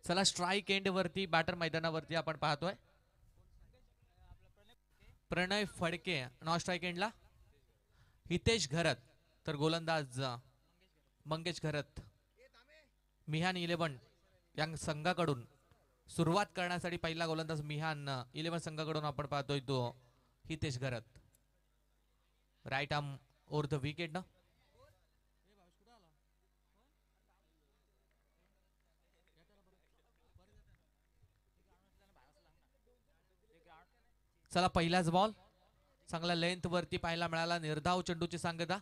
चला strike end वरती batter मैदानावरती आपण पाहतोय प्रणय फडके नॉन स्ट्राईक एंडला हितेश घरत तर गोलंदाज मंगेश घरत मिहान 11 या संघाकडून सुरुवात करण्यासाठी पहिला गोलंदाज मिहान 11 संघाकडून आपण पाहतोय तो Hitesh Gharat right arm over the wicket ना चला पहिलाच बॉल चांगला लेंथ वरती पाहायला मिळाला निर्धाव चेंडूची सांगता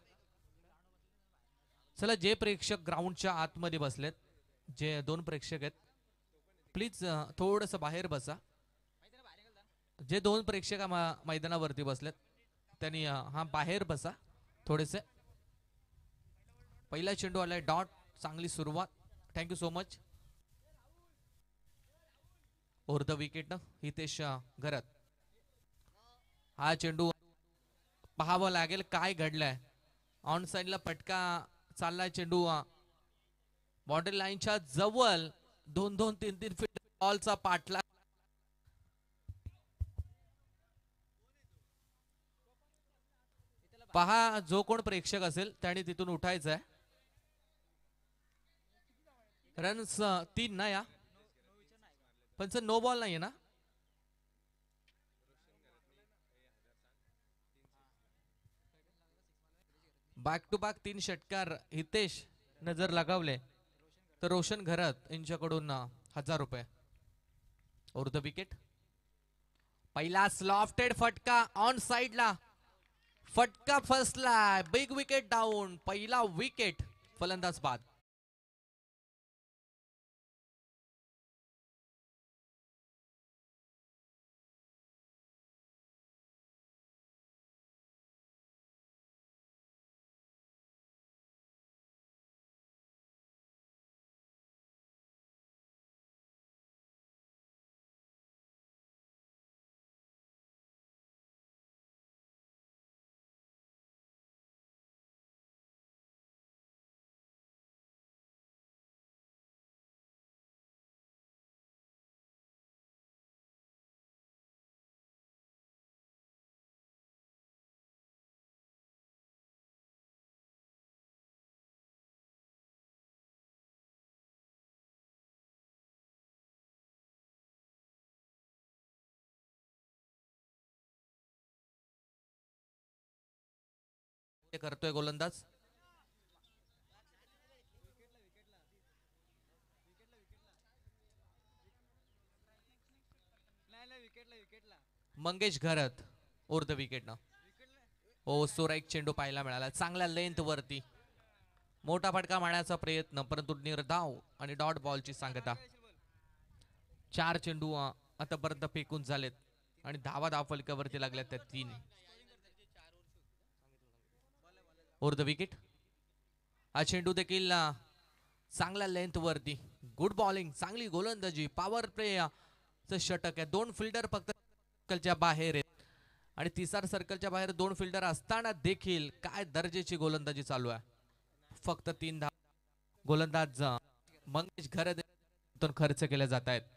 चला जे प्रेक्षक ग्राउंडच्या आतमध्ये बसलेत जे दोन प्रेक्षक आहेत प्लीज थोडस बाहेर बसा जे दोन प्रेक्षक मैदानावरती बसलेत त्यांनी हा बाहेर बसा थोडेसे पहिला चेंडू आलाय डॉट चांगली सुरुवात thank you so much over the wicket न हितेश घरत हा चेंडू पाहावं लागेल काय घडलंय ऑन साइडला फटका चाललाय चेंडू बाउंड्री लाईनच्या जवळ 2-2 3-3 फीट बॉलचा पाठला पहा जो कोण प्रेक्षक असेल त्याने तिथून उठायचं आहे रन्स 3 ना या पण नो बॉल नाहीये ना बॅक टू बॅक 3 षटकार हितेश नजर लगावले तर रोशन घरत यांच्याकडून 1000 रुपये ओव्हर द विकेट पहिला स्लॉफ्टेड फटका ऑन साइडला फटका फसला बिग विकेट डाऊन पहिला विकेट फलंदाज बाद करतोय गोलंदाज मंगेश घरत ओव्हर द विकेट ना ओ सुराईक चेंडू पाहायला मिळाला चांगल्या लेंथ वरती मोठा फटका मारण्याचा प्रयत्न परंतु निर्धाव आणि डॉट बॉलची सांगता 4 चेंडू आतापर्यंत फेकून झालेत आणि धाव फलकावरती लागल्यात त्या 3 ओव्हर द विकेट हा चेंडू देखील चांगल्या लेंथ वरती गुड बॉलिंग चांगली गोलंदाजी पॉवर प्ले षटक आहे 2 फिल्डर फक्त सर्कलच्या बाहेर आहेत आणि तिसरा सर्कलच्या बाहेर 2 फिल्डर असताना देखील काय दर्जाची गोलंदाजी चालू आहे फक्त 3 धाव गोलंदाज मंगेश घरत खर्च केले जात आहेत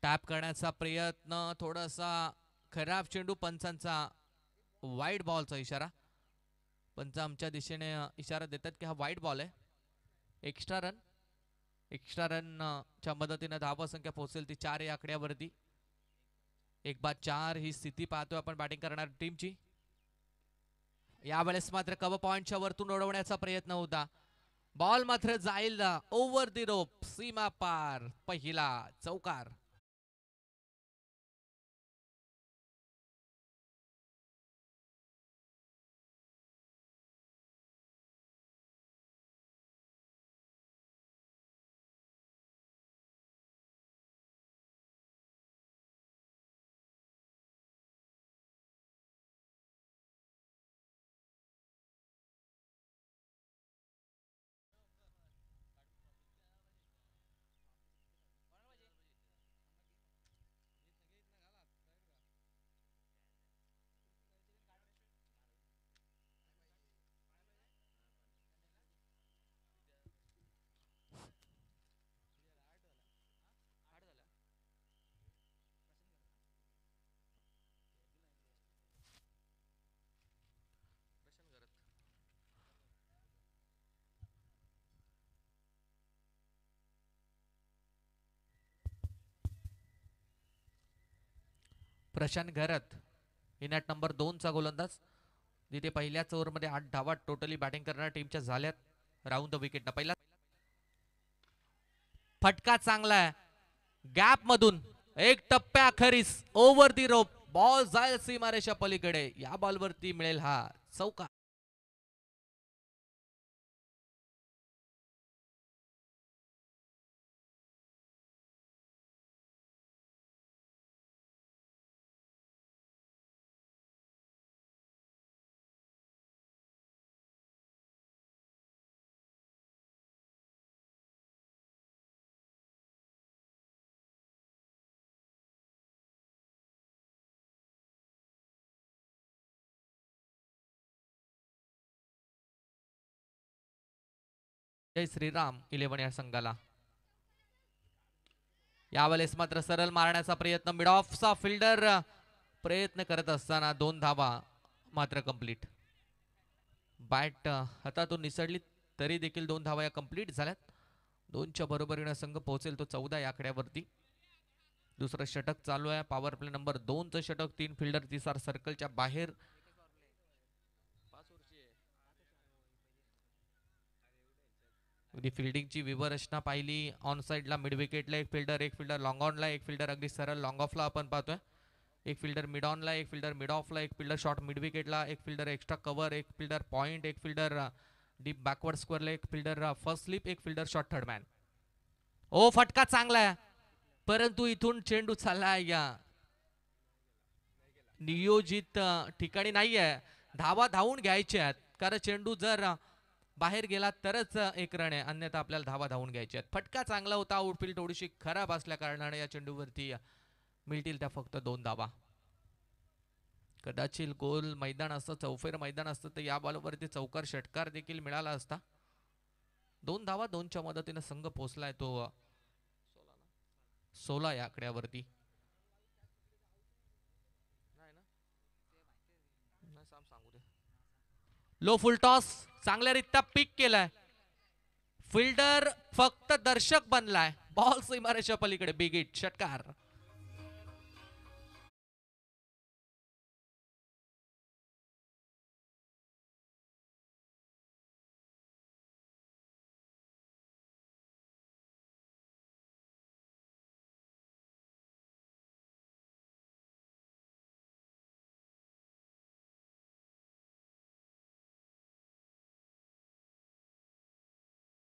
टॅप करण्याचा प्रयत्न थोडासा खराब चेंडू पंचांचा वाईट बॉलचा इशारा पंच आमच्या दिशेने इशारा देतात की हा वाईट बॉल आहे एक्स्ट्रा रन च्या मदतीने धावा संख्या पोहोचेल ती 4 या आकड्यावरती 1-4 ही स्थिती पाहतोय आपण बॅटिंग करणार टीमची यावेळेस मात्र कव्हर पॉइंटच्या वरतून उडवण्याचा प्रयत्न होता बॉल मात्र जाईल ओव्हर दी रोप सीमा पार पहिला चौकार प्रशांत घरत इन ॲट नंबर 2चा गोलंदाज, जिथे पहिल्याच ओव्हरमध्ये 8 धावा टोटली बॅटिंग करणाऱ्या टीमच्या झाल्यात राऊंड द विकेट. पहिला फटका चांगला आहे गॅप मधून, एक टप्प्या अखेरीस ओव्हर दी रोप बॉल जाईल सीमारेषा पलीकडे. या बॉलवरती मिळेल हा चौका. जय श्रीराम 11 या संघाला. यावेळेस मात्र सरळ मारण्याचा प्रयत्न, मिड ऑफचा फिल्डर प्रयत्न करत असताना 2 धावा मात्र कंप्लीट. बॅट हातातून निसडली तरी देखील 2 धावा या कंप्लीट झाल्यात. 2च्या बरोबरीने संघ पोहोचेल तो 14 या आकड्यावरती. दुसरं षटक चालू आहे, पॉवर प्ले नंबर 2चं षटक. 3 फिल्डर 30 सर्कलच्या बाहेर. फिल्डिंगची विवरचना पाहिली, ऑन साइडला मिड विकेटला एक फिल्डर लॉंग ऑनला, एक फिल्डर अगदी सरळ लॉंग ऑफला आपण पाहतोय. एक फिल्डर मिड ऑनला, एक फिल्डर मिड ऑफला, एक फिल्डर शॉर्ट मिड विकेटला, एक फिल्डर एक्स्ट्रा कव्हर, एक फिल्डर पॉइंट, एक फिल्डर डीप बॅकवर्ड स्क्वेअरला, एक फिल्डर फर्स्ट स्लिप, एक फिल्डर शॉर्ट थर्ड मॅन. ओ फटका चांगला आहे, परंतु इथून चेंडू चाललाय या नियोजित ठिकाणी नाहीये. धावा धावून घ्यायच्या आहेत, कारण चेंडू जर बाहेर गेला तरच एक रन आहे, अन्यथा आपल्याला धावा धावून घ्यायच्या आहेत. फटका चांगला होता, आउटफील्ड थोडीशी खराब असल्या कारणाने या चेंडूवरती मिळतील त्या फक्त 2 धावा. कदाचित गोल मैदान असतं, चौफेर मैदान असतं तर या बॉलवरती चौकार षटकार देखील मिळाला असता. 2 धावा 2च्या मदतीने संघ पोहोचलाय तो 16 या आकड्यावरती. लो फुल टॉस चांगल्यारीत्या पिक केलाय, फिल्डर फक्त दर्शक बनलाय. बॉल सीमारेषा पलीकडे, बिग हिट, षटकार.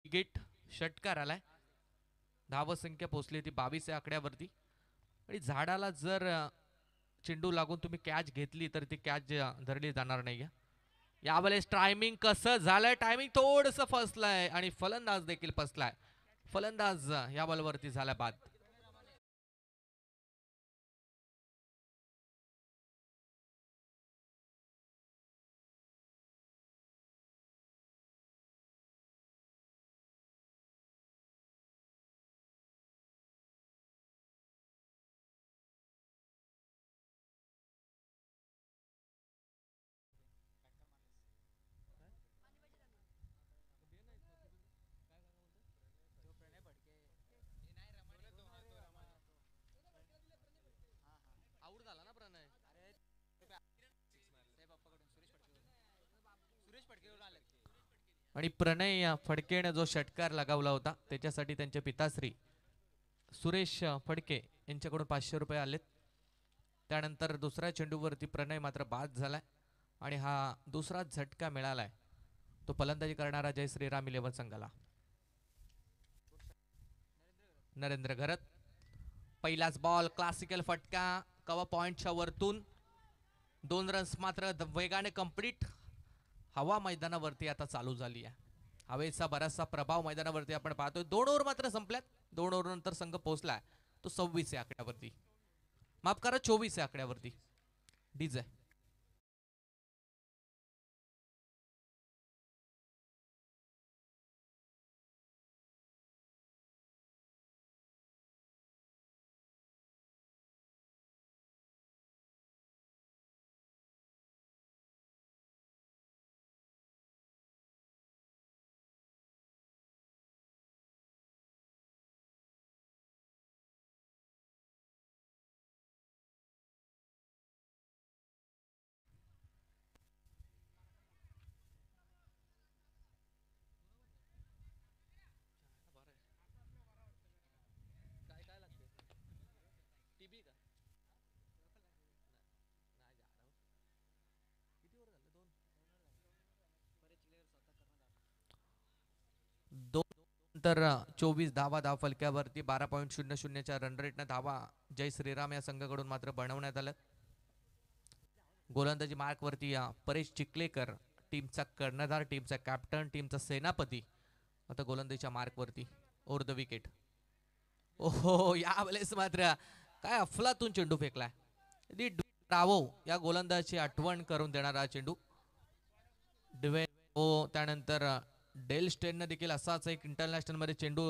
गेट षटकार आलाय. धावसंख्या पोहोचली ती 22 या आकड्यावरती. आणि झाडाला जर चेंडू लागून तुम्ही कॅच घेतली तर ती कॅच धरली जाणार नाही. यावेळेस टायमिंग कसं झालंय, टायमिंग थोडस फसलंय आणि फलंदाज देखील फसलाय. फलंदाज या बॉलवरती झाला बाद. आणि प्रणय फडकेने जो षटकार लगावला होता त्याच्यासाठी त्यांचे पिताश्री सुरेश फडके यांच्याकडून 500 रुपये आलेत. त्यानंतर दुसऱ्या चेंडूवरती प्रणय मात्र बाद झालाय आणि हा दुसरा झटका मिळालाय तो फलंदाजी करणारा जय श्रीराम 11 संघाला. नरेंद्र घरत, पहिलाच बॉल क्लासिकल फटका कवा पॉइंटच्या वरतून. 2 रन्स मात्र वेगाने कंप्लीट. हवा मैदानावरती आता चालू झाली आहे, हवेचा बराचसा प्रभाव मैदानावरती आपण पाहतोय. 2 ओव्हर मात्र संपल्यात. 2 ओव्हर नंतर संघ पोहोचलाय तो 26 या आकड्यावरती, माफ करा 24 या आकड्यावरती. डीजे नंतर 24 धावा धाव फलक्यावरती 12.00च्या रन रेटनं धावा जय श्रीराम या संघाकडून मात्र बनवण्यात आलं. गोलंदाजी मार्कवरती परेश चिखलेकर टीमचा कर्णधार, टीमचा कॅप्टन, टीमचा सेनापती आता गोलंदाजीच्या मार्कवरती ओव्हर द विकेट. ओहो, यावेळेस मात्र काय अफलातून चेंडू फेकलाय. रावो या गोलंदाजाची आठवण करून देणारा चेंडू. त्यानंतर डेल स्टेनने देखील असाच एक इंटरनॅशनल मध्ये चेंडू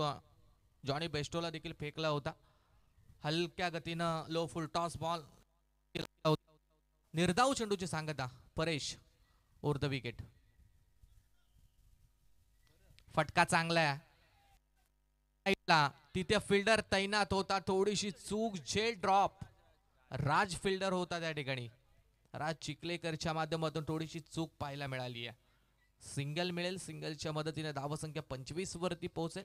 जॉनी बेस्टोला देखील फेकला होता. हलक्या गतीनं लो फुल टॉस बॉल, निर्धाव चेंडूची सांगता परेश ओव्हर द विकेट. फटका चांगला आहे. तिथे फिल्डर तैनात होता, थोडीशी चूक, झेल ड्रॉप. राज फिल्डर होता त्या ठिकाणी. राज चिखलेकरच्या माध्यमातून थोडीशी चूक पाहायला मिळाली आहे. सिंगल मिळेल, सिंगलच्या मदतीने धावसंख्या 25 वरती पोहोचेल.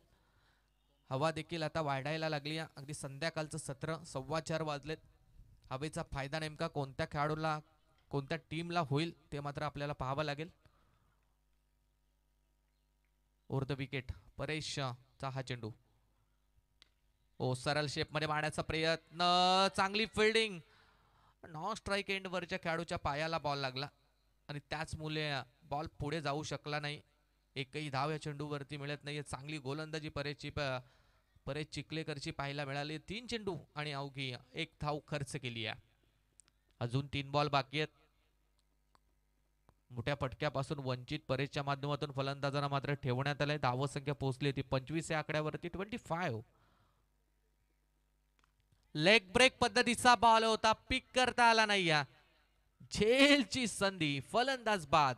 हवा देखील आता वाढायला लागली आहे. अगदी संध्याकाळचं सत्र, 4:15 वाजलेत. हवेचा फायदा नेमका कोणत्या खेळाडूला, कोणत्या टीमला होईल ते मात्र आपल्याला पाहावं लागेल. ओव्हर द विकेट परेशचा हा चेंडू. ओ, सरळ शेप मध्ये मारण्याचा प्रयत्न, चांगली फिल्डिंग. नॉन स्ट्राईक एंड वरच्या खेळाडूच्या पायाला बॉल लागला आणि त्याचमुळे बॉल पुढे जाऊ शकला नाही. एकही धाव या चेंडूवरती मिळत नाहीये. चांगली गोलंदाजी परेश चिखलेकरची पाहायला मिळाली. 3 चेंडू आणि अवघी 1 धाव खर्च केली आहे. अजून 3 बॉल बाकी आहेत. मोठ्या फटक्यापासून वंचित परेशच्या माध्यमातून फलंदाजांना मात्र ठेवण्यात आलंय. धावसंख्या पोहोचली ती 25 या आकड्यावरती. 25. लेग ब्रेक पद्धतीचा बॉल होता, पिक करता आला नाही. या झेलची संधी, फलंदाज बाद.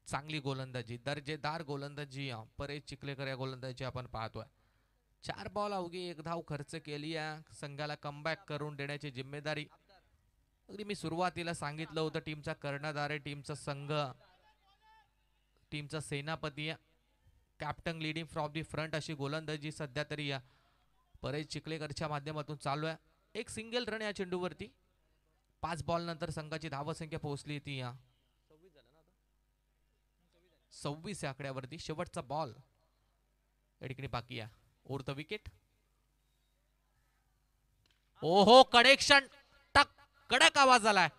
चांगली गोलंदाजी, दर्जेदार गोलंदाजी परेश चिखलेकर या गोलंदाजी आपण पाहतोय. 4 बॉल अवघी 1 धाव खर्च केली आहे. संघाला कमबॅक करून देण्याची जिम्मेदारी. अगदी मी सुरुवातीला सांगितलं होतं, टीमचा कर्णधार आहे, टीमचा संघ, टीमचा सेनापती, captain leading from the front अशी गोलंदाजी सध्या तरी या परेश चिखलेकरच्या माध्यमातून चालू आहे. एक सिंगल रन या चेंडूवरती. 5 बॉल नंतर संघाची धावसंख्या पोहोचली ती 26 या आकड्यावरती. शेवटचा बॉल या ठिकाणी बाकी आहे. Over the wicket. ओहो, कनेक्शन, टक, कडक आवाज आलाय.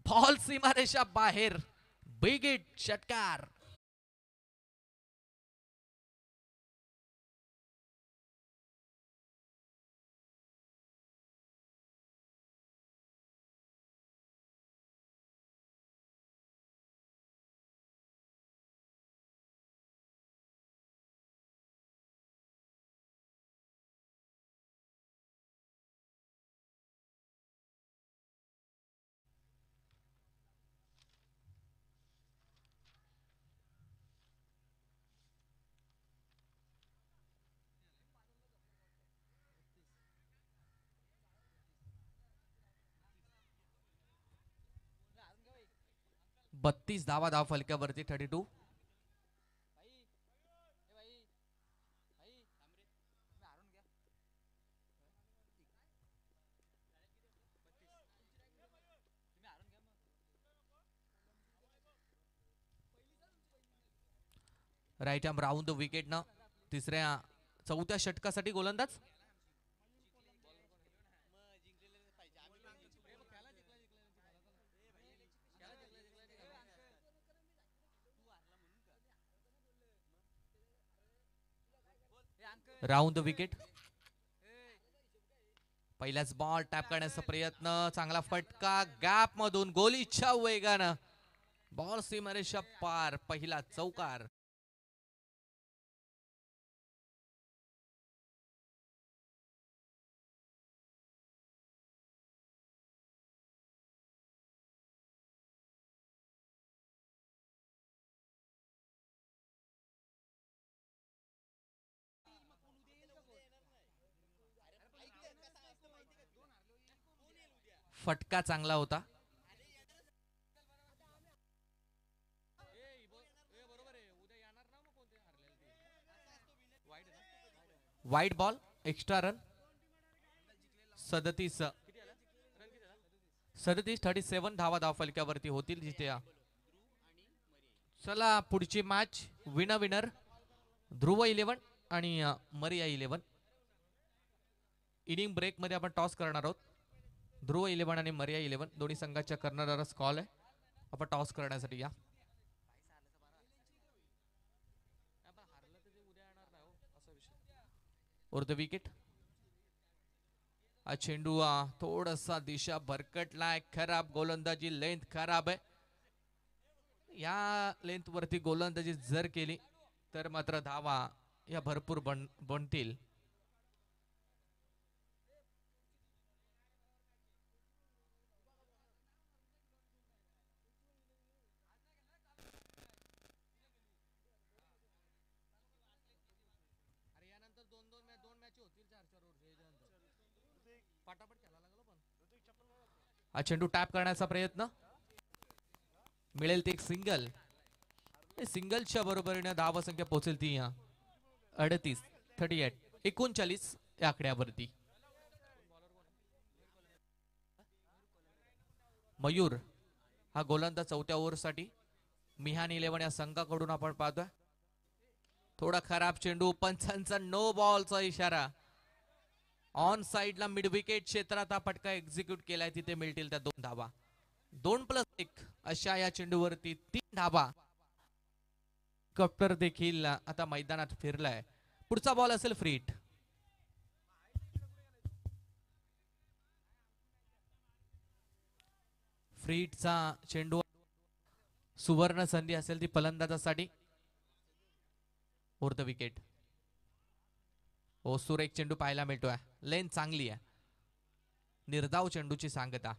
बॉल सीमारेषा बाहेर. बिग हिट, षटकार. बत्तीस धावा धाव फलक्यावरती. 32. Right arm round the wicket न चौथ्या षटकासाठी गोलंदाज. Round the wicket. पहिल्याच बॉल टॅप करण्याचा प्रयत्न, चांगला फटका गॅप मधून, गोलीच्या वेगानं बॉल सीमारेषा पार. पहिला चौकार. फटका चांगला होता. वाईट बॉल, एक्स्ट्रा रन. 37 37 धावा धाव फलक्यावरती होतील जिथे. चला पुढची मॅच विनर ध्रुव 11 आणि मरिया 11. इनिंग ब्रेक मध्ये आपण टॉस करणार आहोत. ध्रुव 11 आणि मरिया 11 दोन्ही संघाच्या कर्णधारास कॉल आहे. आपण टॉस करण्यासाठी या. और द विकेट. हा चेंडू थोडासा दिशा भरकटलाय. खराब गोलंदाजी, लेंथ खराब आहे. या लेंथ वरती गोलंदाजी जर केली तर मात्र धावा या भरपूर बनतील. हा चेंडू टॅप करण्याचा प्रयत्न. मिळेल ते एक सिंगल. सिंगलच्या बरोबरीने धावसंख्या पोहोचेल ती 38 39 या आकड्यावरती. मयूर हा गोलंदाज चौथ्या ओव्हरसाठी. मिहान 11 या संघाकडून आपण पाहतोय. थोडा खराब चेंडू, पंचांचा नो बॉलचा इशारा. ऑन साइडला मिड विकेट क्षेत्रात हा फटका एक्झिक्यूट केलाय. तिथे मिळतील त्या 2 धावा. 2+1 अशा या चेंडूवरती 3 धावा. कप्टर देखील आता मैदानात फिरलाय. पुढचा बॉल असेल फ्री हिट. फ्री हिटचा चेंडू. सुवर्ण संधी असेल ती फलंदाजासाठी. Over the wicket. ओसूर एक चेंडू पाहायला मिळतोय. लेन चांगली आहे. निर्धाव चेंडूची सांगता.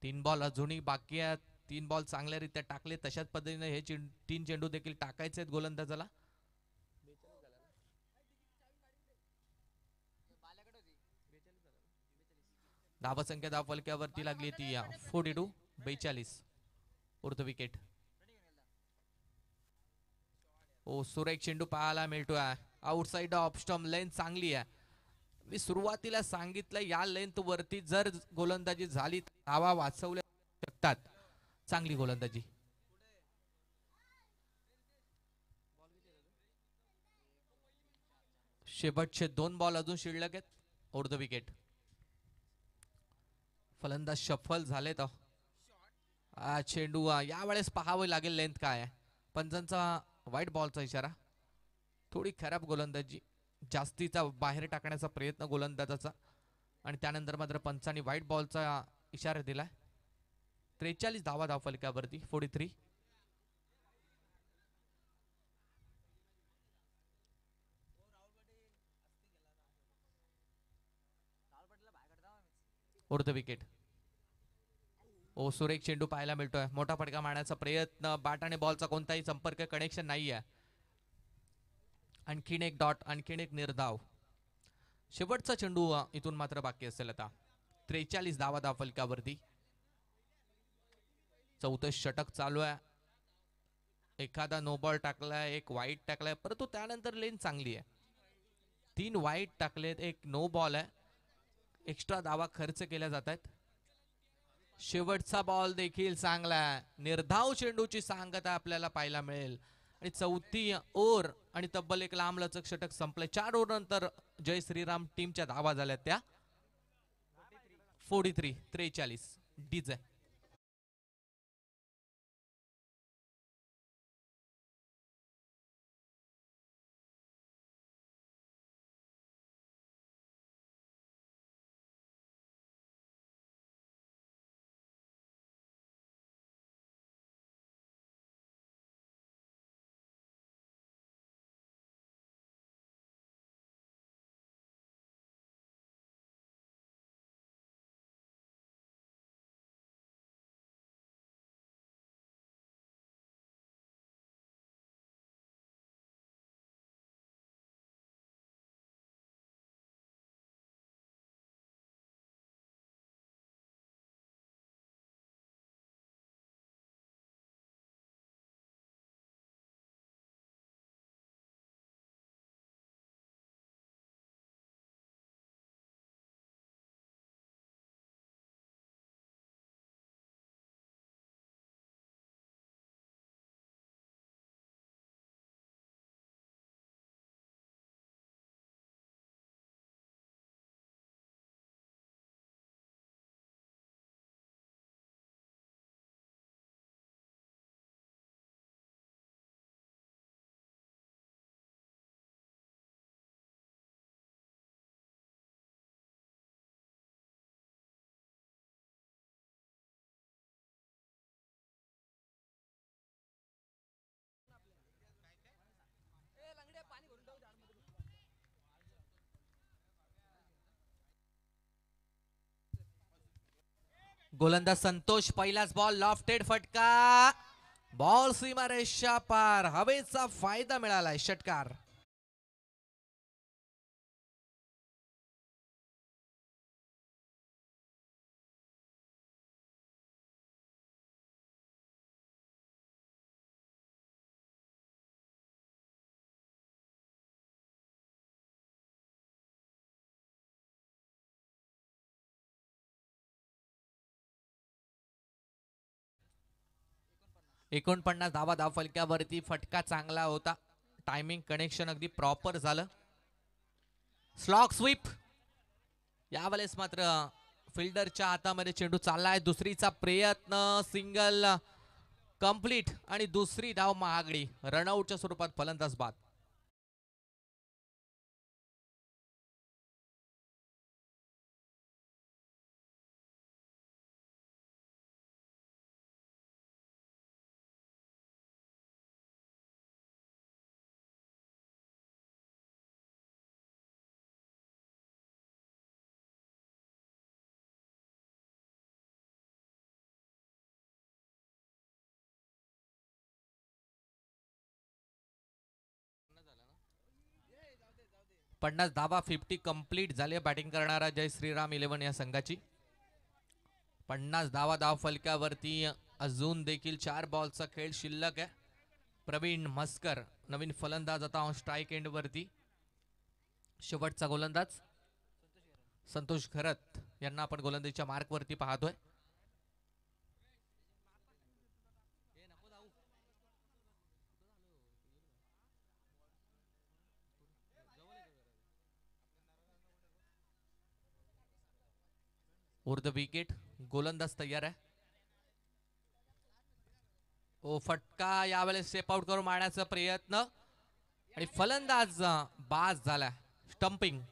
3 बॉल अजूनही बाकी आहेत. 3 बॉल चांगल्यारीत्या टाकले. तशाच पद्धतीने हे 3 चेंडू देखील टाकायचे आहेत गोलंदाजाला. धावसंख्या धाव फलक्यावरती लागली ती 42. उर्ध विकेट. ओ सुरेख चेंडू पाहायला मिळतोय. Outside off stump. लेंथ चांगली आहे. मी सुरुवातीला सांगितलं या लेंथ वरती जर गोलंदाजी झाली धावा वाचवल्या शकतात. चांगली गोलंदाजी. शेवटचे 2 बॉल अजून शिल्लक आहेत. Over the wicket. फलंदाज शफल झालेत. चेंडू यावेळेस पाहावे लागेल लेंथ काय आहे. पंचांचा व्हाईट बॉलचा इशारा. थोडी खराब गोलंदाजी, जास्तीचा बाहेर टाकण्याचा प्रयत्न गोलंदाजाचा आणि त्यानंतर मात्र पंचांनी व्हाईट बॉलचा इशारा दिलाय. 43 धावा धाव फलकावरती. 43. उर्ध विकेट. ओ सुरेख चेंडू पाहायला मिळतोय. मोठा फटका मारण्याचा प्रयत्न. बॅट आणि बॉलचा कोणताही संपर्क, कनेक्शन नाहीये. आणखीन एक डॉट, आणखीन एक निर्धाव. शेवटचा चेंडू इथून मात्र बाकी असेल आता. 43 धावा धाव फलकावरती. 4थं षटक चालू आहे. एखादा नो बॉल टाकलाय, एक वाईट टाकलाय, परंतु त्यानंतर लेन चांगली आहे. 3 वाईट टाकलेत, एक नो बॉल आहे. एक्स्ट्रा धावा खर्च केल्या जात आहेत. शेवटचा बॉल देखील चांगला आहे. निर्धाव चेंडूची सांगता आपल्याला पाहायला मिळेल. आणि 4थी ओव्हर आणि तब्बल एक लांबलचक षटक संपले. 4 ओव्हर नंतर जय श्रीराम टीमच्या धावा झाल्या त्या 43 डीजे. गोलंदाज संतोष, पहिलाच बॉल लॉफ्टेड फटका, बॉल सीमारेषा पार, हवेचा फायदा मिळालाय, षटकार. एकोणपन्नास धावा धाव फलक्यावरती, फटका चांगला होता, टायमिंग कनेक्शन अगदी प्रॉपर झालं. स्लॉक स्वीप, यावेळेस मात्र फिल्डरच्या हातामध्ये चेंडू चाललाय, दुसरीचा प्रयत्न, सिंगल कंप्लीट आणि दुसरी धाव महागडी, रनआउटच्या स्वरूपात फलंदाज बाद. पन्नास धावा 50 कंप्लीट झाले बॅटिंग करणारा जय श्रीराम 11 या संघाची. 50 धावा धाव फलकावरती, अजून देखील 4 बॉलचा खेळ शिल्लक आहे. प्रवीण म्हस्कर नवीन फलंदाज आता ऑन स्ट्राईक एंड वरती. शेवटचा गोलंदाज संतोष खरत यांना आपण गोलंदाजीच्या मार्क वरती पाहतोय. द विकेट, गोलंदाज तयार आहे. ओ फटका, यावेळेस स्टेप आउट करून मारण्याचा प्रयत्न आणि फलंदाज बाद झाला, स्टंपिंग.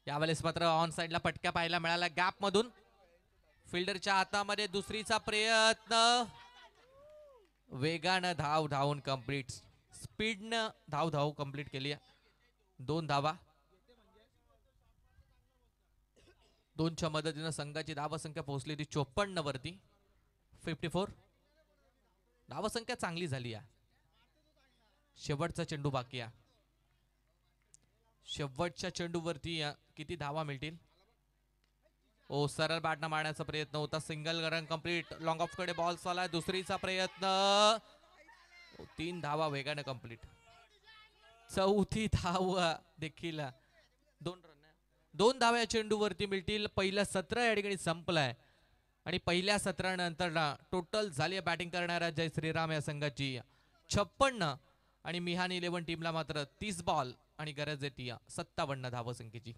यावेळेस मात्र ऑन साइडला पटक्या पाहायला मिळाला गॅप मधून. फिल्डरच्या हातामध्ये दुसरीचा प्रयत्न, वेगानं धाव धावून कंप्लीट, स्पीडनं धाव कंप्लीट केली आहे. 2 धावा. 2च्या मदतीनं संघाची धावसंख्या पोहोचली ती 54 वरती. 54 धावसंख्या चांगली झाली आहे. शेवटचा चेंडू बाकी आहे. शेवटच्या चेंडूवरती किती धावा मिळतील. ओ सरळ बॅटनं मारण्याचा प्रयत्न होता, single run complete, long of कडे बॉल चालला, दुसरीचा प्रयत्न, 3 धावा वेगाने कंप्लीट. चौथी धाव देखील 2 धावा या चेंडूवरती मिळतील. पहिलं सत्र या ठिकाणी संपलाय आणि पहिल्या सत्रानंतर टोटल झाली बॅटिंग करणाऱ्या जय श्रीराम या संघाची 56 आणि मिहान 11 टीमला मात्र 30 बॉल आणि गरज आहे ती 57 धावसंख्येची.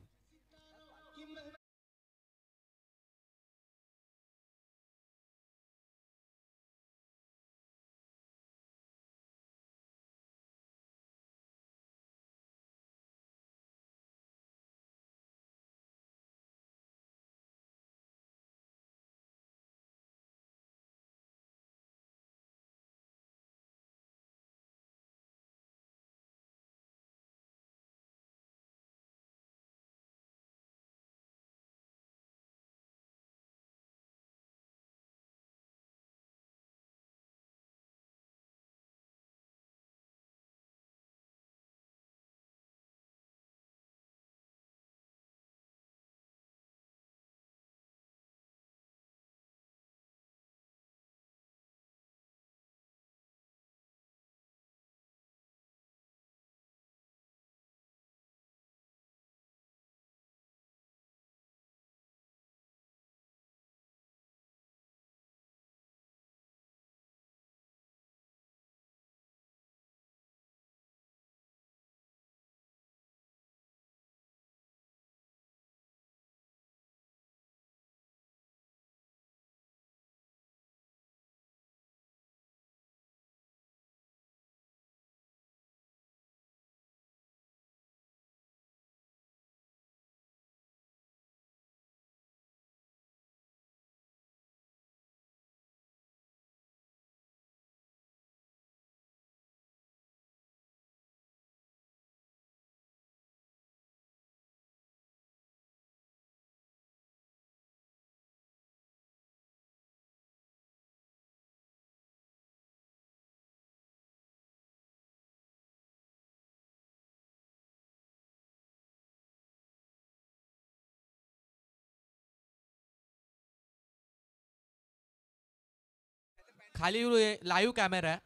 खाली लाईव्ह कॅमेरा आहे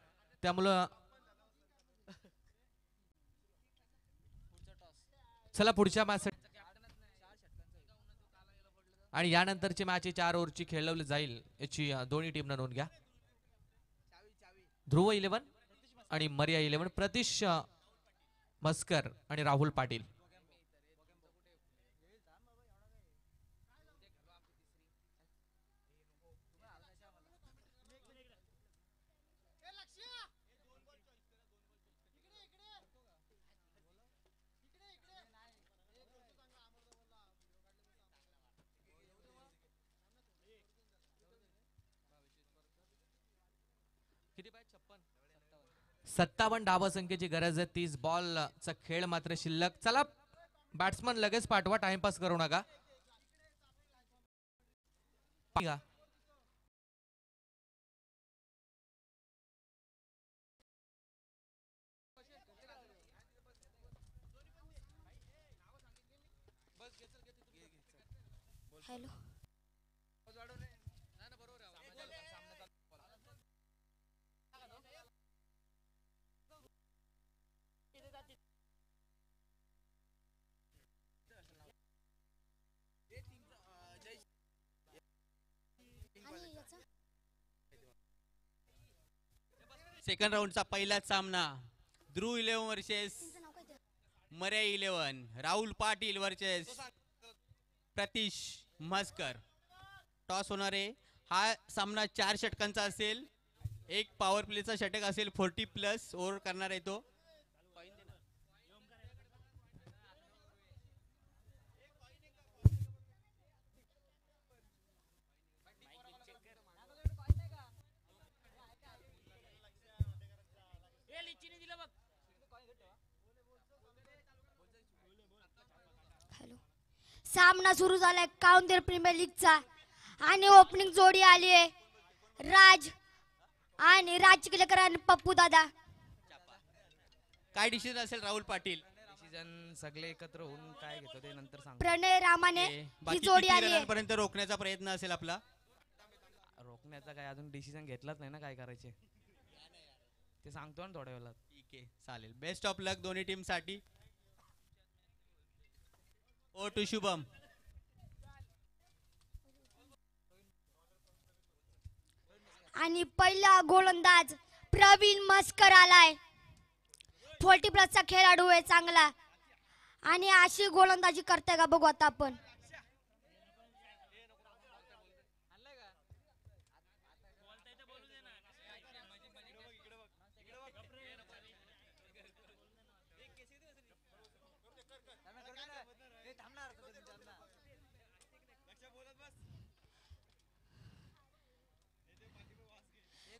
त्यामुळं चला पुढच्या मॅच आणि यानंतरची मॅच 4 ओव्हरची खेळवली जाईल याची दोन्ही टीमनं नोंद घ्या. ध्रुव 11 आणि मर्या 11 प्रतीश मस्कर आणि राहुल पाटील. किती 57 धावसंख्येची गरज आहे. 30 बॉलचा खेळ मात्र शिल्लक. चला बॅट्समन लगेच पाठवा, टाइमपास करू नका. हॅलो सेकंड राऊंडचा पहिलाच सामना Dhruv 11 versus Marya 11. Rahul Patil versus Pratish Maskar. Toss होणार आहे. हा सामना 4 षटकांचा असेल. एक पॉवर प्लेचा षटक असेल. 40+ ओव्हर करणार आहे तो. सामना सुरू झालाय काउंटर प्रीमियर लीगचा आणि ओपनिंग जोडी आली आहे राज आणि राजकिलेकर आणि पप्पू दादा. काय डिसिजन असेल राहुल पाटील? डिसिजन सगळे एकत्र होऊन काय घेतो ते नंतर सांगतो. प्रणय रामाने ही जोडी आली आहे. पर्यंत रोखण्याचा प्रयत्न असेल आपला. रोखण्याचा काय अजून डिसिजन घेतलाच नाही ना काय करायचे ते सांगतो ना थोड्या वेळात. ठीक आहे चालेल. बेस्ट ऑफ लक दोन्ही टीम साठी. Over to Shubham. आणि पहिला गोलंदाज प्रवीण मस्कर आलाय. 40+ खेळाडू आहे चांगला आणि अशी गोलंदाजी करते का बघू आता आपण.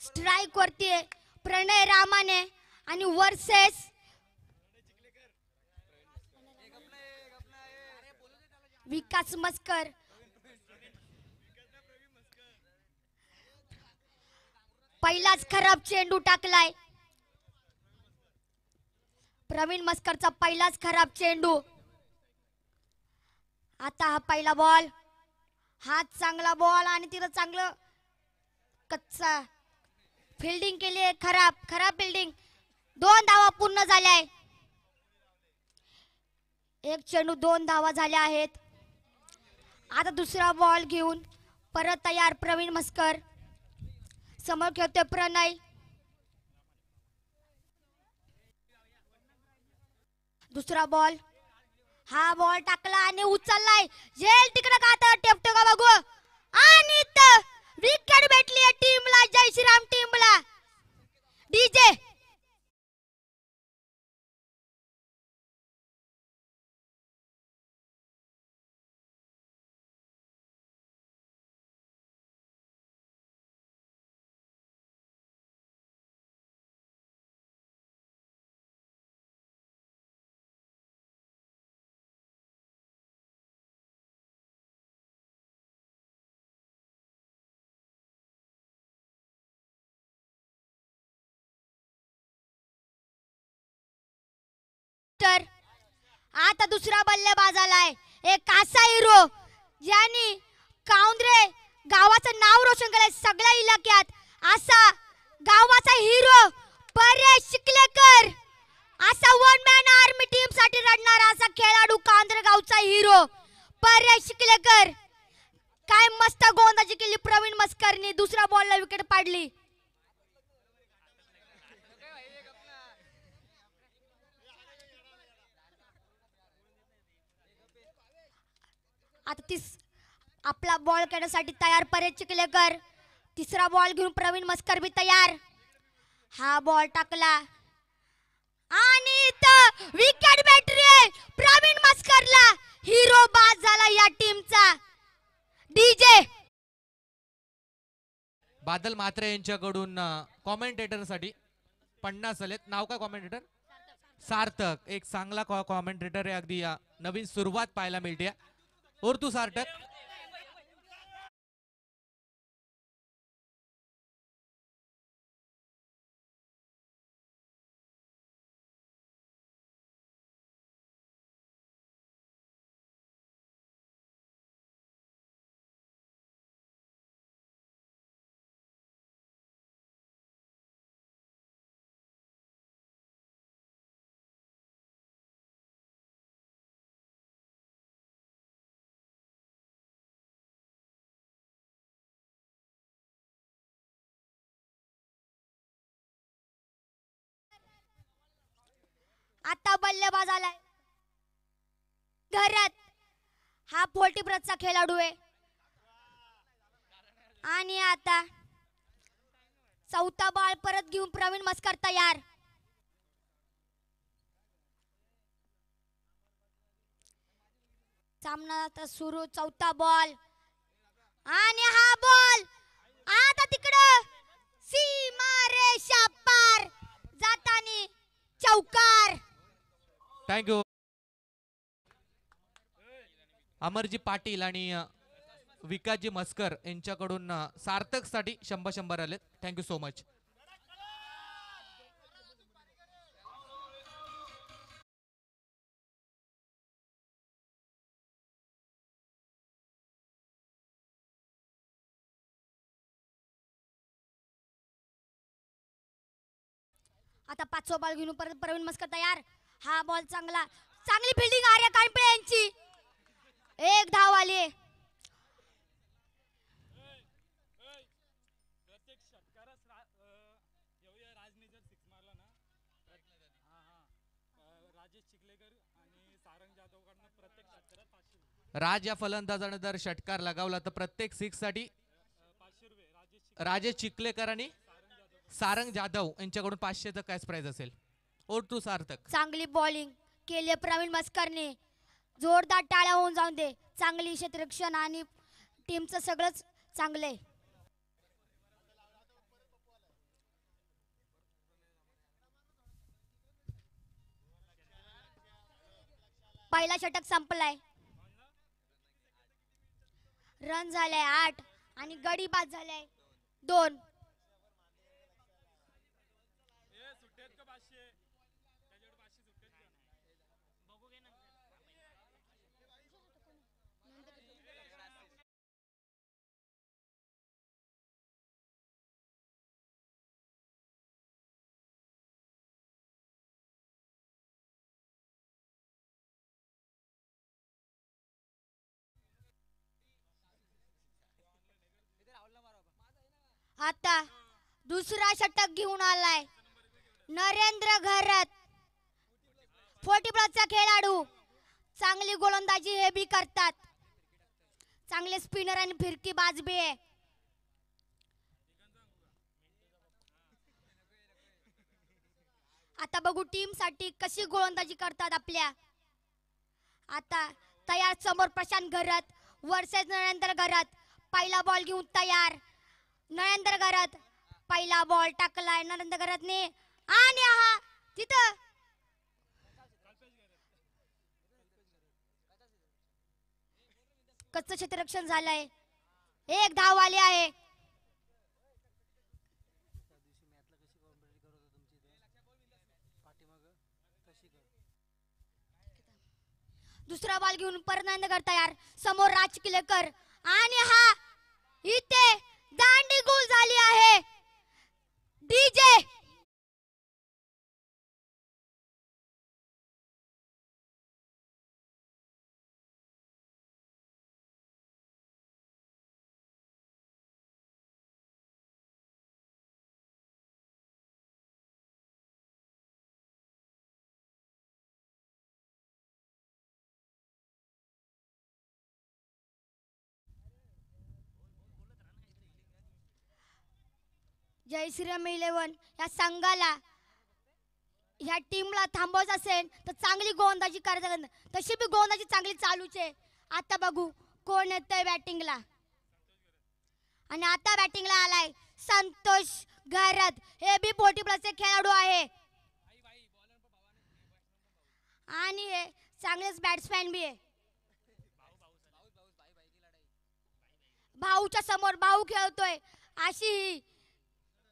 स्ट्राइक वरती आहे प्रणय रामाने आणि वर्सेस विकास मस्कर. पहिलाच खराब चेंडू टाकलाय. प्रवीण मस्करचा पहिलाच खराब चेंडू. आता हा पहिला बॉल. हात चांगला बॉल आणि तिथं चांगलं कच्चा फिल्डिंग केली. खराब फिल्डिंग. 2 धावा पूर्ण झाल्या आहे. एक चेंडू 2 धावा झाल्या आहेत. आता दुसरा बॉल घेऊन परत तयार प्रवीण मस्कर. समोर खेळतोय प्रणय. दुसरा बॉल. हा बॉल टाकला आणि उचललाय. झेल तिकडे का आता टेपतो का बघू. आणि विकेट भेटली आहे टीमला. जय श्रीराम टीमला. डीजे आता दुसरा बल्लेबाज आलाय. एक असा हिरो ज्यांनी काउंद्रे गावाचं नाव रोशन केलंय सगळ्या इलाक्यात असा गावाचा हिरो परेश चिखलेकर, असा वन मॅन आर्मी टीम साठी रडणारा असा खेळाडू कांदरगावचा हिरो परेश चिखलेकर. काय मस्त गोलंदाजी केली प्रवीण मस्करनी, दुसऱ्या बॉलला विकेट पाडली. आता आपला बॉल खेळण्यासाठी तयार परेश चिखलेकर. तिसरा बॉल घेऊन प्रवीण मस्कर भी तयार. हा बॉल टाकला आणि विकेट भेटली प्रवीण मस्करला. हिरो बाद झाला या टीमचा. डीजे बादल म्हात्रे यांच्याकडून कॉमेंटेटर साठी 50 आलेत. नाव काय कॉमेंटेटर? सार्थक. एक चांगला कॉमेंटेटर आहे, अगदी नवीन सुरुवात पाहायला मिळते. और तू सार्थक. आता बल्लेबाज आलाय घरात. हा 40 खेळाडू आहे आणि आता चौथा बॉल परत घेऊन प्रवीण मस्कर तयार. सामना आता सुरू. चौथा बॉल आणि हा बॉल आता तिकडं सीमारेषा पार जातानी चौकार. थँक्यू. अमरजी पाटील आणि विकासजी मस्कर यांच्याकडून सार्थक साठी 100 आलेत. Thank you so much. आता 5वा बॉल घेऊन परत प्रवीण मस्कर तयार. हा बॉल चांगली फिल्डिंग आर्या कानपळे यांची. एक धाव आली. राज या फलंदाजाने जर षटकार लगावला तर प्रत्येक 6 साठी राजेश चिखलेकर आणि सारंग जाधव यांच्याकडून 500चं कॅश प्राइज असेल. और टू सार्थक. चांगली बॉलिंग केली प्रवीण मस्करने. जोरदार टाळ्या होऊन जाऊन दे. चांगली क्षेत्ररक्षण आणि टीमचं सगळंच चांगलंय. पहिला षटक संपलाय. रन झाले 8 आणि गडी बाद झाले 2. आता दुसरा षटक घेऊन आलाय नरेंद्र घरत. 40 खेळाडू. चांगली गोलंदाजी हे बी करतात. चांगले स्पिनर आणि फिरकी बाज बी आहे. आता बघू टीम साठी कशी गोलंदाजी करतात आपल्या. आता तयार समोर प्रशांत घरत वर्सेस नरेंद्र घरत. पहिला बॉल घेऊन तयार नरेंद्र घरत. पहिला बॉल टाकलाय नरेंद्र घरतने आणि हा तिथं कच्चं क्षेत्ररक्षण झालंय. एक धाव आली आहे. दुसरा बॉल घेऊन परत नरेंद्र तयार. समोर राज किलेकर आणि हा इथे दांडी गोल झाली आहे. जय श्रीराम 11 या संघाला ह्या टीमला थांबवायचं असेल तर चांगली गोलंदाजी करायचं. तशी बी गोलंदाजी चांगली चालूच आहे. आता बघू कोण येतंय बॅटिंगला. आणि आता बॅटिंगला आलाय संतोष घरत. हे बी 40+ खेळाडू आहे आणि हे चांगलेच बॅट्समॅन बी आहे. भाऊच्या समोर भाऊ खेळतोय अशी ही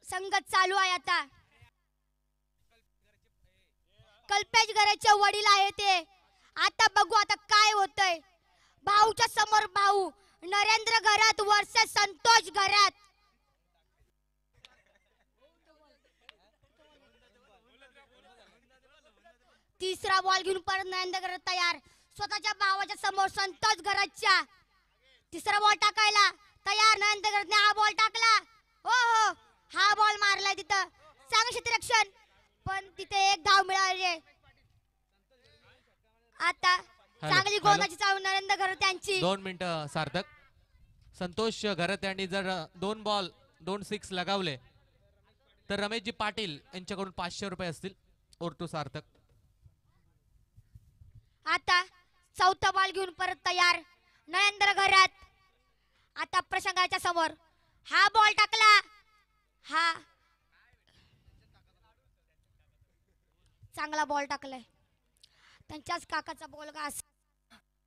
संगत चालू आहे. आता कल्पेश घराचे वडील आहे ते. आता बघू आता काय होतंय. भाऊच्या समोर भाऊ नरेंद्र घरात वर्सेस संतोष घरात. तिसरा बॉल घेऊन परत नरेंद्र घरात तयार. स्वतःच्या भावाच्या समोर संतोष घरातच्या. तिसरा बॉल टाकायला तयार. नरेंद्र घरातने हा बॉल टाकला. हो हो हा बॉल मारलाय तिथं. चांगलं क्षेत्ररक्षण पण तिथे एक धाव मिळाली. आता चांगली गोलंदाजी चालू नरेंद्र घरात यांची. 2 मिनिटं सार्थक. संतोष घरत यांनी जर 2 बॉल 2 6 लगावले तर रमेशजी पाटील यांच्याकडून 500 रुपये असतील. ओर टू सार्थक. आता चौथा बॉल घेऊन परत तयार नरेंद्र घरात. आता प्रसंगाच्या समोर हा बॉल टाकला. हा चांगला बॉल टाकलाय. त्यांच्याच काकाचा बॉल घास.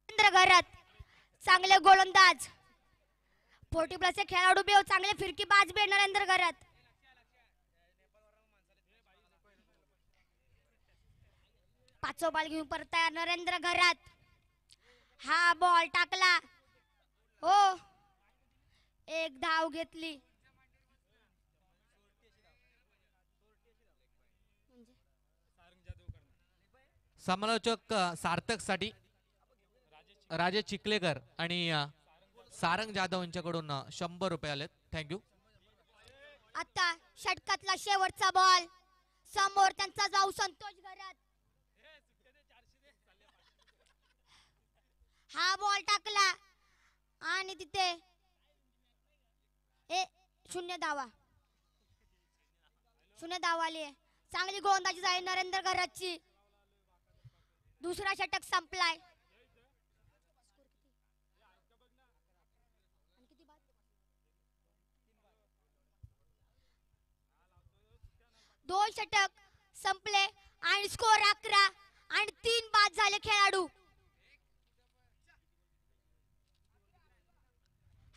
नरेंद्र घरात चांगले गोलंदाज 40+ खेळाडू बी चांगले फिरकीबाज बी नरेंद्र घरात. पाचवा बॉल घेऊन परत तयार नरेंद्र घरात. हा बॉल टाकला. हो एक धाव घेतली. समालोचक सार्थक साठी राजेश चिखलेकर आणि सारंग जाधव यांच्याकडून 100 रुपये आलेत. थँक्यू. आता षटकातला शेवटचा बॉल समोर त्यांचा जाऊ संतोष घरात. हा बॉल टाकला आणि तिथे 0 धावा. 0 धावा आली. चांगली गोलंदाजी झाली नरेंद्र घरातची. दुसरा षटक संपलाय. दोन षटक संपले आणि स्कोर 11 आणि 3 बाद झाले खेळाडू.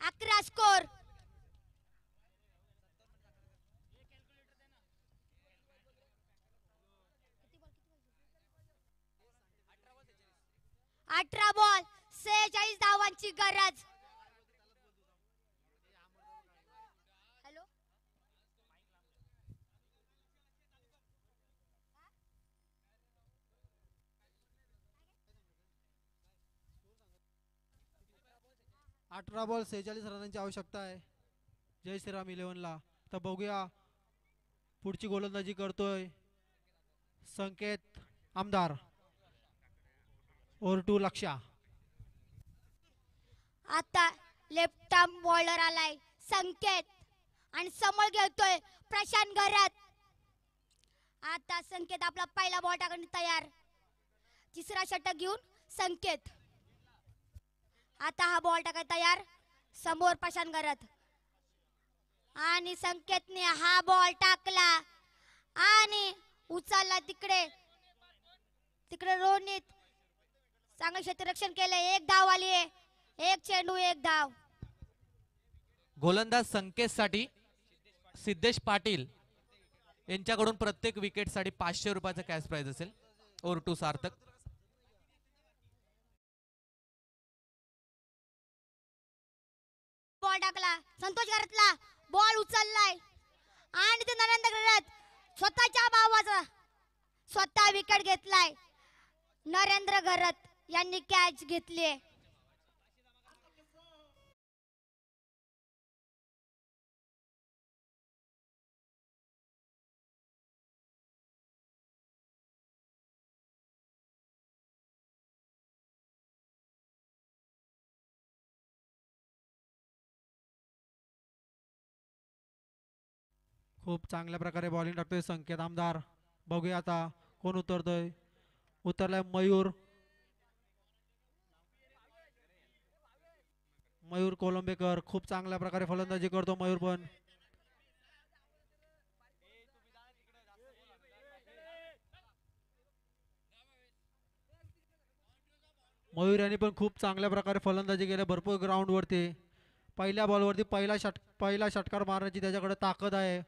11 स्कोर. अठरा बॉल 46 धावांची गरज. हॅलो 18 बॉल 46 रनांची आवश्यकता आहे जय श्रीराम 11ला. तर बघूया पुढची गोलंदाजी करतोय संकेत आमदार. ओर टू लक्ष्या. आता लेफ्ट आर्म बॉलर आलाय संकेत आणि समोर घेतोय प्रशांत घरात. आता संकेत आपला पहिला बॉल टाकण्यास तयार. तिसरा षटक घेऊन संकेत. आता हा बॉल टाकायला तयार समोर प्रशांत घरात आणि संकेतने हा बॉल टाकला आणि उचलला. तिकडे रोनित चांगलं क्षेत्ररक्षण केलं. 1 धाव आली आहे. 1 चेंडू 1 धाव. गोलंदाज संकेत साठी सिद्धेश पाटील यांच्याकडून प्रत्येक विकेट साठी 500 रुपयाचा कॅश प्राइज असेल. Over to Sarthak. बॉल टाकला संतोष घरातला. बॉल उचललाय आणि ते नरेंद्र घरात स्वतःच्या भावाचा स्वतः विकेट घेतलाय. नरेंद्र घरात यांनी कॅच घेतली. खूप चांगल्या प्रकारे बॉलिंग टाकतोय संकेत आमदार. बघूया आता कोण उतरतोय. उतरलाय मयूर. मयूर कोलंबेकर खूप चांगल्या प्रकारे फलंदाजी करतो मयूर पण. मयूर यांनी पण खूप चांगल्या प्रकारे फलंदाजी केली भरपूर ग्राउंड वरती. पहिल्या बॉलवरती पहिला षटकार मारण्याची त्याच्याकडे ताकद आहे.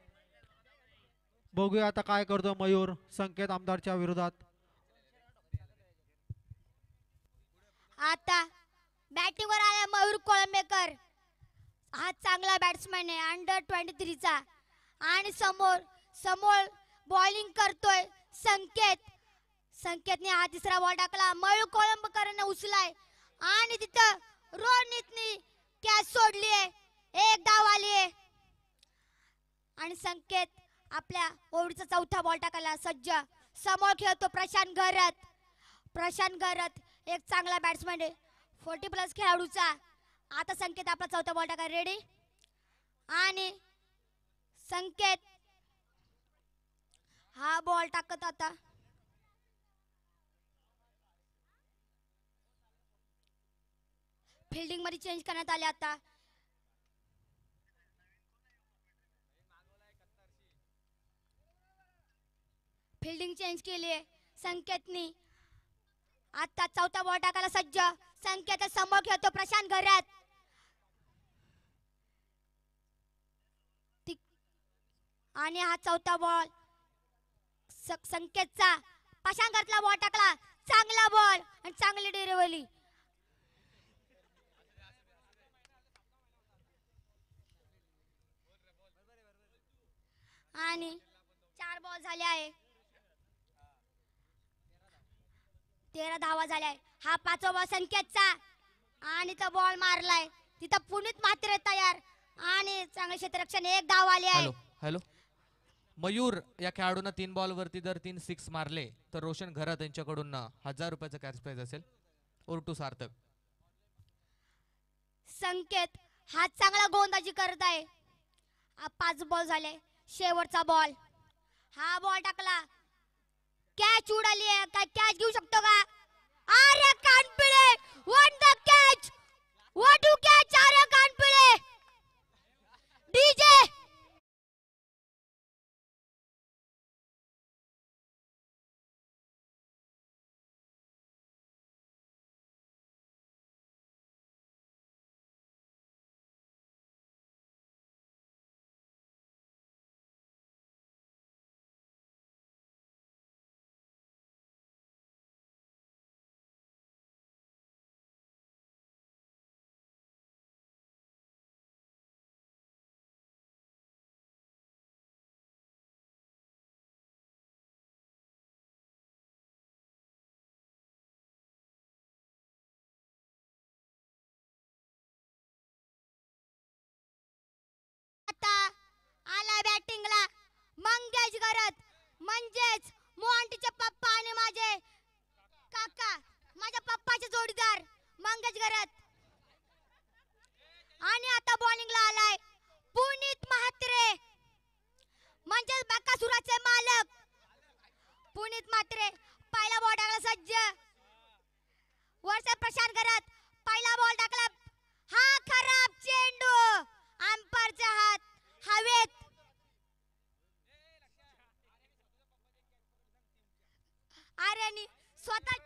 बघूया आता काय करतो मयूर संकेत आमदारच्या विरोधात. आता बॅटिंग वर आला मयूर कोळंबेकर. हा चांगला बॅट्समॅन आहे अंडर 23चा. आणि समोर समोर बॉलिंग करतोय संकेतने हा तिसरा बॉल टाकला. मयूर कोळंबेकरने उचलाय आणि तिथं रोहितने कॅच सोडली आहे. एक धाव आली आहे आणि संकेत आपल्या ओव्हरचा चौथा बॉल टाकायला सज्ज. समोर खेळतो प्रशांत घरत एक चांगला बॅट्समॅन आहे 40+ खेळाडूचा. आता संकेत आपला चौथा बॉल टाकायला रेडी. आणि संकेत हा बॉल टाकत आता. फिल्डिंग मध्ये चेंज करण्यात आले आता. फिल्डिंग चेंज केली आहे संकेतनी. आता चौथा बॉल टाकायला सज्ज. संकेत समोर खेळतो प्रशांत घरात. आणि हा चौथा बॉल संकेतचा. प्रशांत घरातला बॉल टाकला. चांगला बॉल आणि चांगली डिलिव्हरी. आणि 4 बॉल झाले आहे. 13 धावा झाल्या. हा 5वा बॉल संकेतचा आणि तो बॉल मारलाय तिथं पुनीत मात्र तयार आणि चांगले क्षेत्ररक्षण. एक धाव आली आहे. हॅलो मयूर या खेळाडूंना 3 बॉलवरती जर 3 6 मारले तर रोशन घरात यांच्याकडून 1000 रुपयाचं कॅश प्राइज असेल. ओर सार्थक. संकेत हा चांगला गोलंदाजी करत आहे. 5 बॉल झाले. शेवटचा बॉल. हा बॉल टाकला. कॅच उडाली आहे. काय कॅच घेऊ शकतो का? Arya Kanpile won the catch. What to catch Arya Kanpile. DJ आता आला बॅटिंगला मंगेश घरात म्हणजेच मोहंटीचे पप्पा आणि माझे काका माझ्या पप्पाचे जोडीदार मंगेश घरात. आणि आता बॉलिंगला आलाय पुनीत म्हात्रे म्हणजेच बकासुराचे मालक पुनीत म्हात्रे. पहिला बॉल टाकला सज्ज. वरचा प्रशांत घरात पहिला बॉल टाकला. हा खराब चेंडू अंपायरच्या हात हवेत. आर्यनी स्वतः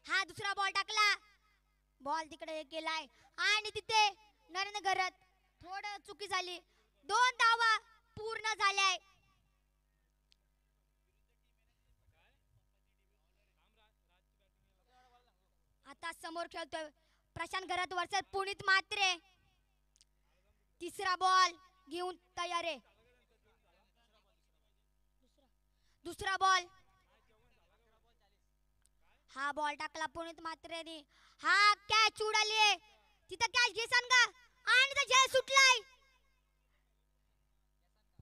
हा दुसरा बॉल टाकला. बॉल तिकडे गेलाय आणि तिथे नरेंद्र घरात थोडं चुकी झाली. 2 धावा पूर्ण झाल्या. आता समोर खेळतोय प्रशांत घरात वर्सेस पुनीत म्हात्रे. तिसरा बॉल घेऊन तयार आहे. दुसरा बॉल. हा बॉल टाकला पुनीत म्हात्रेने. हा कॅच उडाली आहे. तिथं कॅच घेसान का? आणि तो झेल सुटलाय.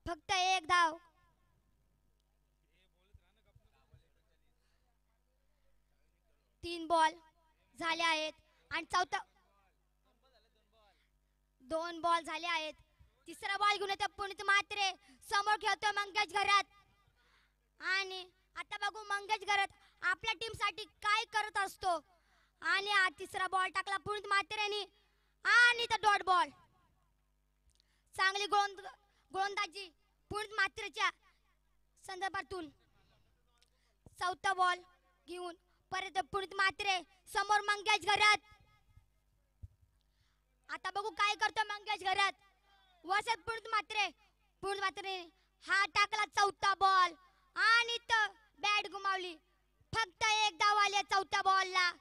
फक्त 1 धाव. तीन बॉल झाले आहेत आणि चौथा 2 बॉल झाले आहेत. तिसरा बॉल घेऊन येतो पुनीत म्हात्रे. समोर खेळतो मंगेश घरात. आणि आता बघू मंगेश घरात आपल्या टीम साठी काय करत असतो. आणि हा तिसरा बॉल टाकला पुनीत म्हात्रेने आणि तो डॉट बॉल. चांगली गोलंदाजी पुनीत म्हात्रेच्या संदर्भातून. चौथा बॉल घेऊन परत पुनीत म्हात्रे. समोर मंगेश घरात. आता बघू काय करतो मंगेश घरात. वसत पुनीत म्हात्रे हा टाकला चौथा बॉल आणि बॅट गुमावली. फक्त एक धाव आली चौथ्या बॉलला.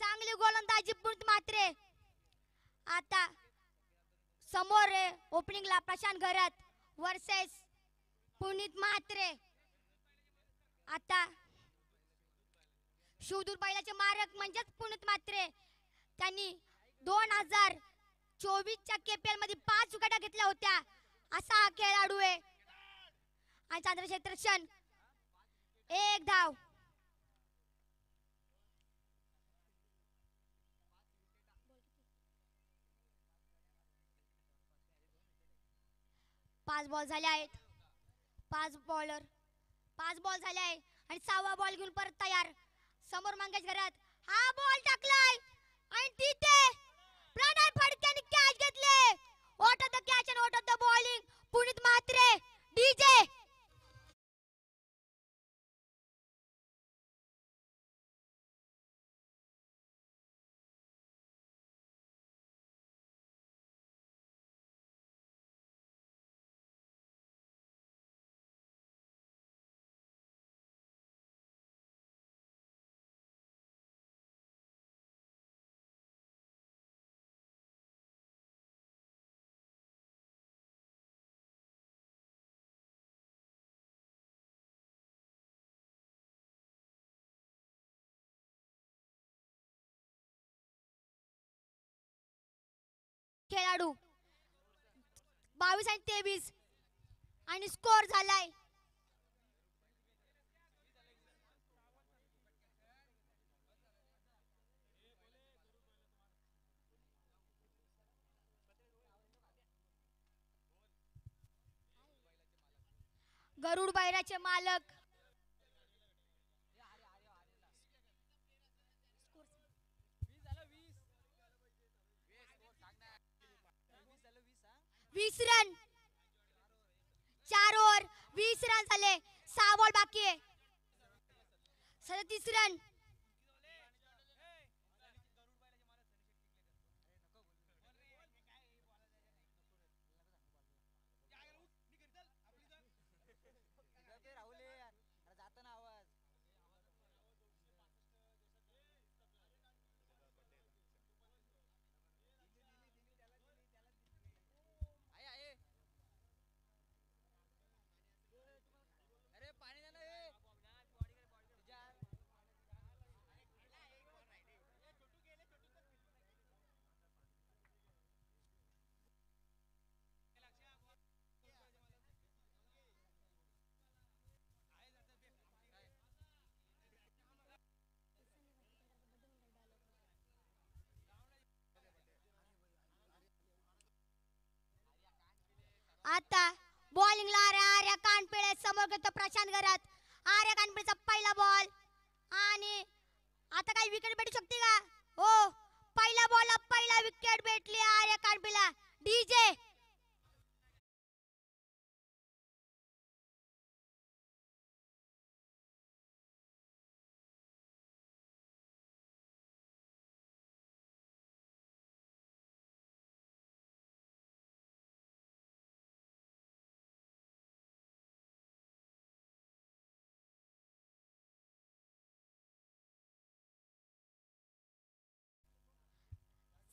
चांगली गोलंदाजी पुनीत म्हात्रे. आता समोर ओपनिंगला प्रशांत घरात वर्सेस पुनीत म्हात्रे. आता शिवदूर बैलाचे मारक म्हणजेच पुनीत म्हात्रे. त्यांनी 2024च्या KPL मध्ये 5 विकेटा घेतल्या होत्या. असा हा खेळाडू आहे. आणि चंद्रशेखर शन एक धाव. पाच बॉल झाले आहेत. 5 बॉल झाले आहे आणि 6वा बॉल घेऊन परत तयार. समोर मंगेश घरात. हा बॉल टाकलाय आणि तिथे प्रणय फडकेने कॅच घेतले. आउट ऑफ द कॅच आणि out of the bowling Puneet Mhatre. DJ खेळाडू 22 आणि 23 आणि स्कोर झालाय. गरुड बैलाचे मालक वीस रन. 4 ओव्हर 20 रन झाले. 6 बॉल बाकी आहे. 37 रन. आता बॉलिंगला आर्या कानपिळे. समोर घेतो प्रशांत घरात. आर्या कानपिळेचा पहिला बॉल आणि आता काही विकेट भेटू शकते का. हो, पहिल्या बॉलला पहिला विकेट भेटली आर्या कानपिळेला. डीजे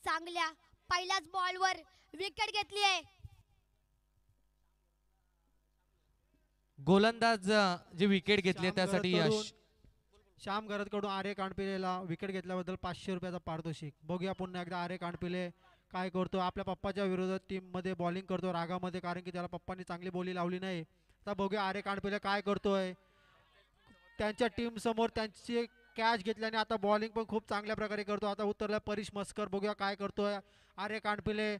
चांगल्या पहिल्याच बॉलवर विकेट घेतली आहे. गोलंदाज जे विकेट घेतले त्यासाठी यश. श्याम घरातकडून आर्य कांडपिलेला विकेट घेतल्याबद्दल 500 रुपयाचा पारितोषिक. बघूया पुन्हा एकदा आर्य कांडपिले काय करतो. आपल्या पप्पाच्या विरोधात टीममध्ये बॉलिंग करतो रागामध्ये, कारण की त्याला पप्पांनी चांगली बोली लावली नाही. तर बघूया आर्य कांडपिले काय करतोय. त्यांच्या टीम समोर त्यांची कॅच घेतल्याने आता बॉलिंग पण खूप चांगल्या प्रकारे करतो. आता उतरला परीश मस्कर, बघूया काय करतोय आर्य कांडपिले.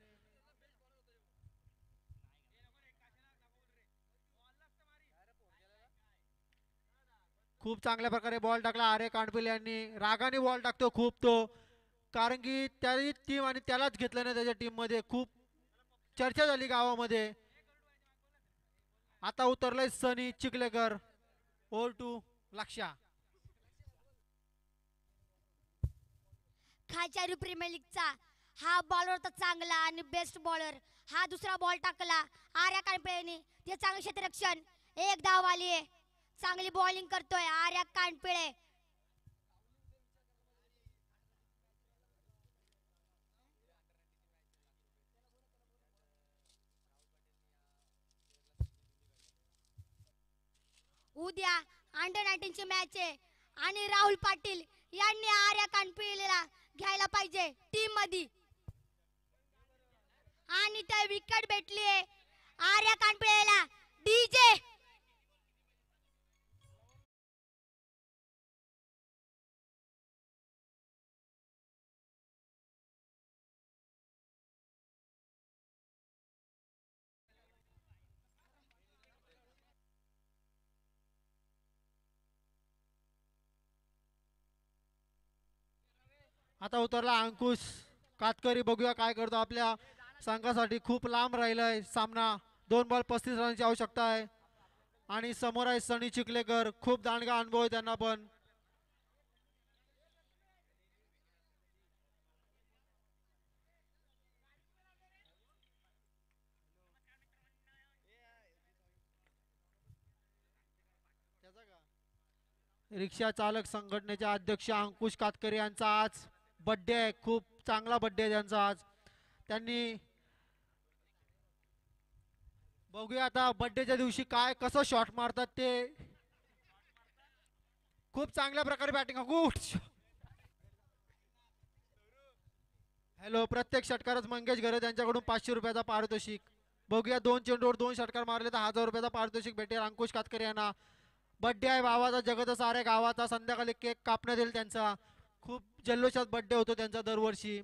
खूप चांगल्या प्रकारे बॉल टाकला आर्य कांडपिले यांनी. रागाने बॉल टाकतो खूप तो, कारण की त्याची टीम आणि त्यालाच घेतलं ना त्याच्या टीम मध्ये. खूप चर्चा झाली गावामध्ये. आता उतरलाय सनी चिखलेकर. ओव्हर टू लक्ष्या. खालच्या प्रीमियर लीगचा हा बॉलर तर चांगला आणि बेस्ट बॉलर. हा दुसरा बॉल टाकला आर्या कानपिळेने. ते चांगले क्षेत्ररक्षण. एक धाव आली आहे. चांगली बॉलिंग करतोय आर्या कानपिळे. उद्या अंडर 19 ची मॅच आहे आणि राहुल पाटील यांनी आर्या कानपिळेला घ्यायला पाहिजे टीम मध्ये. आणि त्या विकेट भेटली आहे आर्या कानपिळेला. डीजे आता उतरला अंकुश कातकरी. बघूया काय करतो आपल्या संघासाठी. खूप लांब राहिलाय सामना. 2 बॉल 35 रनची आवश्यकता आहे. आणि समोर आहे सनी चिखलेकर. खूप दांडगा अनुभव आहे त्यांना पण. रिक्षा चालक संघटनेचे अध्यक्ष अंकुश कातकरी यांचा आज बर्थडे आहे. खूप चांगला बर्थडे आहे त्यांचा आज. त्यांनी बघूया आता बर्थडेच्या दिवशी काय कसं शॉट मारतात ते. खूप चांगल्या प्रकारे बॅटिंग. गुड. हॅलो, प्रत्येक षटकारच मंगेश घरे त्यांच्याकडून 500 रुपयाचा पारितोषिक. बघूया 2 चेंडूवर 2 षटकार मारले तर 1000 रुपयाचा पारितोषिक भेटेल अंकुश कातकरी यांना. बर्थडे आहे भावाचा, जगत साऱ्या गावाचा. संध्याकाळी केक कापण्यात येईल त्यांचा. खूप जल्लोषात बर्थडे होतो त्यांचा दरवर्षी.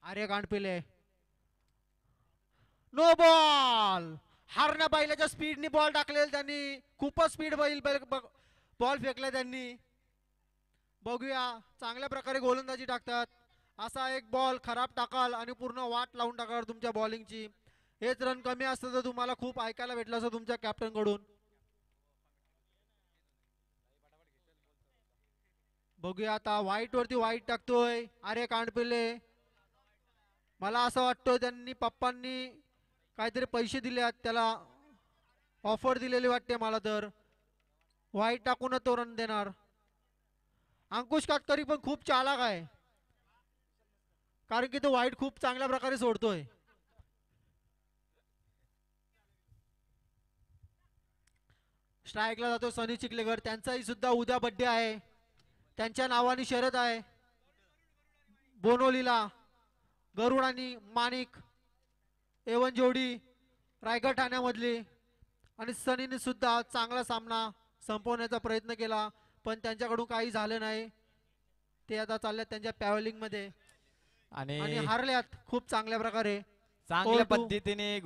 आर्य कांडपिले. No ball. हारण्या बैलाच्या स्पीडनी बॉल टाकलेला त्यांनी. खूपच स्पीड बॉल फेकला त्यांनी. बघूया चांगल्या प्रकारे गोलंदाजी टाकतात. असा एक बॉल खराब टाकाल आणि पूर्ण वाट लावून टाकाल तुमच्या बॉलिंगची. हेच रन कमी असतं तर तुम्हाला खूप ऐकायला भेटलं असं तुमच्या कॅप्टन कडून. बघूया आता वाईट वरती वाईट टाकतोय आर्य कांडपिले. मला असं वाटतं त्यांनी पप्पांनी काहीतरी पैसे दिले आहेत त्याला. ऑफर दिलेली वाटते मला तर. वाईट टाकूनच तो रन देणार. अंकुश कातकरी पण खूप चालाक आहे, कारण की तो वाईट खूप चांगल्या प्रकारे सोडतोय. स्ट्राईकला जातो सनी चिखलेकर. त्यांचाही सुद्धा उद्या बर्थडे आहे. त्यांच्या नावाने शर्यत आहे बोनोलीला. गरुड आणि माणिक एवन जोडी रायगड ठाण्यामधली. आणि सनीने सुद्धा चांगला सामना संपवण्याचा प्रयत्न केला पण त्यांच्याकडून काही झालं नाही. ते आता चालल्यात त्यांच्या पॅव्हलिंग मध्ये आणि आणि हारल्यात खूप चांगल्या प्रकारे. चांगल्या 4-2. पद्धतीने